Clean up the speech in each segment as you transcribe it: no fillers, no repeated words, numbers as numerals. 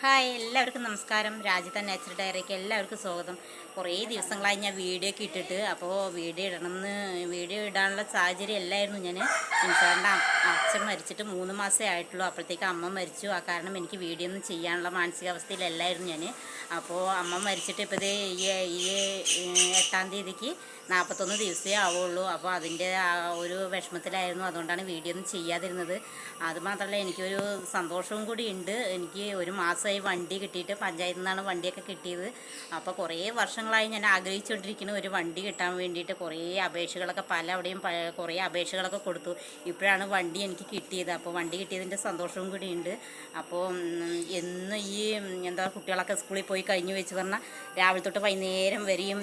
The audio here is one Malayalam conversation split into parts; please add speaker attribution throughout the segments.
Speaker 1: ഹായ്, എല്ലാവർക്കും നമസ്കാരം. രാജിത നാച്ചുറൽ ഡയറിക്ക് എല്ലാവർക്കും സ്വാഗതം. കുറേ ദിവസങ്ങളായി ഞാൻ വീഡിയോ ഒക്കെ ഇട്ടിട്ട്, അപ്പോൾ വീഡിയോ ഇടാനുള്ള സാഹചര്യം അല്ലായിരുന്നു. ഞാൻ ഇൻസാറിൻ്റെ അച്ഛൻ മരിച്ചിട്ട് 3 മാസമേ ആയിട്ടുള്ളൂ. അപ്പോഴത്തേക്ക് അമ്മ മരിച്ചു. ആ കാരണം എനിക്ക് വീഡിയോ ഒന്നും ചെയ്യാനുള്ള മാനസികാവസ്ഥയിലല്ലായിരുന്നു ഞാൻ. അപ്പോൾ അമ്മ മരിച്ചിട്ട് ഇപ്പോൾ ഈ 8-ാം തീയതിക്ക് 41 ദിവസമേ ആവുള്ളൂ. അപ്പോൾ അതിൻ്റെ ആ ഒരു വിഷമത്തിലായിരുന്നു. അതുകൊണ്ടാണ് വീഡിയോ ഒന്നും ചെയ്യാതിരുന്നത്. അതുമാത്രമല്ല, എനിക്കൊരു സന്തോഷവും കൂടി ഉണ്ട്. എനിക്ക് ഒരു മാസമായി വണ്ടി കിട്ടിയിട്ട്, പഞ്ചായത്തിൽ നിന്നാണ് വണ്ടിയൊക്കെ കിട്ടിയത്. അപ്പോൾ കുറേ വർഷങ്ങളായി ഞാൻ ആഗ്രഹിച്ചുകൊണ്ടിരിക്കുന്ന ഒരു വണ്ടി കിട്ടാൻ വേണ്ടിയിട്ട് കുറേ അപേക്ഷകളൊക്കെ അവിടെയും കുറേ അപേക്ഷകളൊക്കെ കൊടുത്തു. ഇപ്പോഴാണ് വണ്ടി എനിക്ക് കിട്ടിയത്. അപ്പോൾ വണ്ടി കിട്ടിയതിൻ്റെ സന്തോഷവും കൂടി ഉണ്ട്. അപ്പോൾ എന്ന് കുട്ടികളൊക്കെ സ്കൂളിൽ പോയി കഴിഞ്ഞ് വെച്ച് പറഞ്ഞാൽ രാവിലെ തൊട്ട് വൈകുന്നേരം വരെയും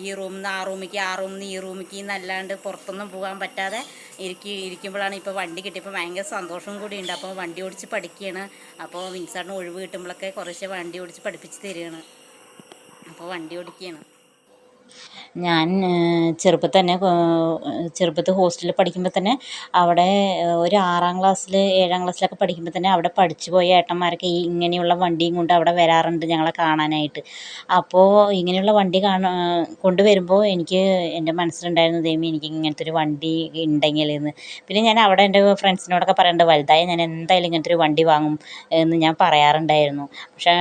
Speaker 1: ഈ റൂമിൽ നിന്ന് ആ റൂമിലേക്ക്, ആ റൂമിൽ നിന്ന് ഈ റൂമിലേക്ക് എന്നല്ലാണ്ട് പുറത്തൊന്നും പോകാൻ പറ്റാതെ ഇരിക്കുമ്പോഴാണ് ഇപ്പോൾ വണ്ടി കിട്ടിയപ്പോൾ ഭയങ്കര സന്തോഷവും കൂടി ഉണ്ട്. അപ്പോൾ വണ്ടി ഓടിച്ച് പഠിക്കുകയാണ്. അപ്പോൾ വിൻസാറിന് ഒഴിവ് കിട്ടുമ്പോഴൊക്കെ കുറച്ച് വണ്ടി ഓടിച്ച് പഠിപ്പിച്ച് തരികയാണ്. അപ്പോൾ വണ്ടി ഓടിക്കുകയാണ്. ഞാൻ ചെറുപ്പത്തിൽ ഹോസ്റ്റലിൽ പഠിക്കുമ്പോൾ തന്നെ അവിടെ ഒരു 6-ാം ക്ലാസ്സിൽ 7-ാം ക്ലാസ്സിലൊക്കെ പഠിക്കുമ്പോൾ തന്നെ അവിടെ പഠിച്ചു പോയ ഏട്ടന്മാരൊക്കെ ഇങ്ങനെയുള്ള വണ്ടിയും കൊണ്ട് അവിടെ വരാറുണ്ട് ഞങ്ങളെ കാണാനായിട്ട്. അപ്പോൾ ഇങ്ങനെയുള്ള വണ്ടി കൊണ്ടുവരുമ്പോൾ എൻ്റെ മനസ്സിലുണ്ടായിരുന്നു, ദൈവമേ എനിക്ക് ഇങ്ങനത്തെ ഒരു വണ്ടി ഉണ്ടെങ്കിലെന്ന്. പിന്നെ ഞാൻ അവിടെ എൻ്റെ ഫ്രണ്ട്സിനോടൊക്കെ പറയുന്നുണ്ട്, വലുതായി ഞാൻ എന്തായാലും ഇങ്ങനത്തെ ഒരു വണ്ടി വാങ്ങും എന്ന് ഞാൻ പറയാറുണ്ടായിരുന്നു. പക്ഷേ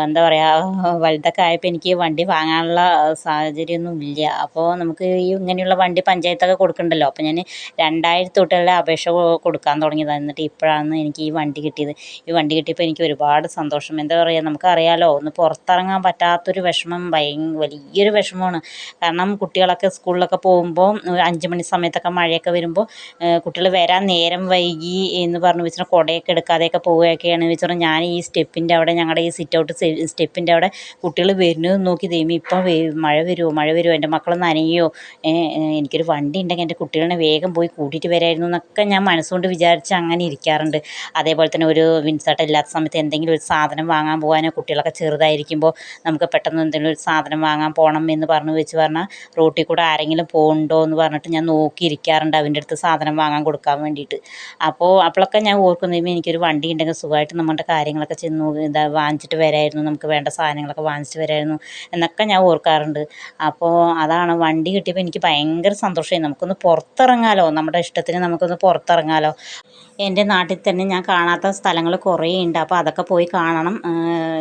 Speaker 1: എന്താ പറയുക, വലുതൊക്കെ ആയപ്പോൾ എനിക്ക് വണ്ടി വാങ്ങാനുള്ള സാഹചര്യമൊന്നും ഇല്ല. അപ്പോൾ നമുക്ക് ഇങ്ങനെയുള്ള വണ്ടി പഞ്ചായത്തൊക്കെ കൊടുക്കുന്നുണ്ടല്ലോ. അപ്പോൾ ഞാൻ 2000 തൊട്ടുള്ള അപേക്ഷ കൊടുക്കാൻ തുടങ്ങിയതാണ്. എന്നിട്ട് ഇപ്പോഴാണ് എനിക്ക് ഈ വണ്ടി കിട്ടിയത്. ഈ വണ്ടി കിട്ടിയപ്പോൾ എനിക്ക് ഒരുപാട് സന്തോഷം. എന്താ പറയുക, നമുക്കറിയാലോ, ഒന്ന് പുറത്തിറങ്ങാൻ പറ്റാത്തൊരു വിഷമം, വലിയൊരു വിഷമമാണ്. കാരണം കുട്ടികളൊക്കെ സ്കൂളിലൊക്കെ പോകുമ്പോൾ 5 മണി സമയത്തൊക്കെ മഴയൊക്കെ വരുമ്പോൾ കുട്ടികൾ വരാൻ നേരം വൈകി എന്ന് പറഞ്ഞു വെച്ചാൽ കുടയൊക്കെ എടുക്കാതെയൊക്കെ പോവുകയൊക്കെയാണ് വെച്ചാൽ ഞാൻ ഈ സ്റ്റെപ്പിൻ്റെ അവിടെ, ഞങ്ങളുടെ ഈ സിറ്റ് ഔട്ട് സ്റ്റെപ്പിൻ്റെ അവിടെ കുട്ടികൾ വരുന്നത് നോക്കി, ദൈവമേ ഇപ്പം മഴ വരുമോ, എൻ്റെ മക്കൾ നനയോ, എനിക്കൊരു വണ്ടി ഉണ്ടെങ്കിൽ എൻ്റെ കുട്ടികളെ വേഗം പോയി കൂട്ടിയിട്ട് വരായിരുന്നു എന്നൊക്കെ ഞാൻ മനസ്സുകൊണ്ട് വിചാരിച്ച് അങ്ങനെ ഇരിക്കാറുണ്ട്. അതേപോലെ തന്നെ ഒരു വിൻസേട്ടൻ ഇല്ലാത്ത സമയത്ത് എന്തെങ്കിലും ഒരു സാധനം വാങ്ങാൻ പോകാനോ, കുട്ടികളൊക്കെ ചെറുതായിരിക്കുമ്പോൾ നമുക്ക് പെട്ടെന്ന് എന്തെങ്കിലും ഒരു സാധനം വാങ്ങാൻ പോകണം എന്ന് പറഞ്ഞാൽ റോട്ടിൽ കൂടെ ആരെങ്കിലും പോകുന്നുണ്ടോ എന്ന് പറഞ്ഞിട്ട് ഞാൻ നോക്കിയിരിക്കാറുണ്ട് അവൻ്റെ അടുത്ത് സാധനം വാങ്ങാൻ കൊടുക്കാൻ വേണ്ടിയിട്ട്. അപ്പോഴൊക്കെ ഞാൻ ഓർക്കുന്നു, എനിക്കൊരു വണ്ടി ഉണ്ടെങ്കിൽ സുഖമായിട്ട് നമ്മുടെ കാര്യങ്ങളൊക്കെ വാങ്ങിച്ചിട്ട് വരായിരുന്നു, നമുക്ക് വേണ്ട സാധനങ്ങളൊക്കെ വാങ്ങിച്ചിട്ട് വരായിരുന്നു എന്നൊക്കെ ഞാൻ ഓർക്കാറുണ്ട്. അപ്പോൾ അതാണ്, വണ്ടി കിട്ടിയപ്പോൾ എനിക്ക് ഭയങ്കര സന്തോഷമായി. നമുക്കൊന്ന് പുറത്തിറങ്ങാമല്ലോ, നമ്മുടെ ഇഷ്ടത്തിന് നമുക്കൊന്ന് പുറത്തിറങ്ങാമല്ലോ. എൻ്റെ നാട്ടിൽ തന്നെ ഞാൻ കാണാത്ത സ്ഥലങ്ങൾ കുറേ ഉണ്ട്. അപ്പോൾ അതൊക്കെ പോയി കാണണം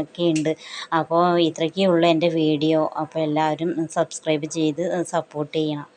Speaker 1: ഒക്കെ ഉണ്ട്. അപ്പോൾ ഇത്രയൊക്കെ ഉള്ളൂ എൻ്റെ വീഡിയോ. അപ്പോൾ എല്ലാവരും സബ്സ്ക്രൈബ് ചെയ്ത് സപ്പോർട്ട് ചെയ്യണം.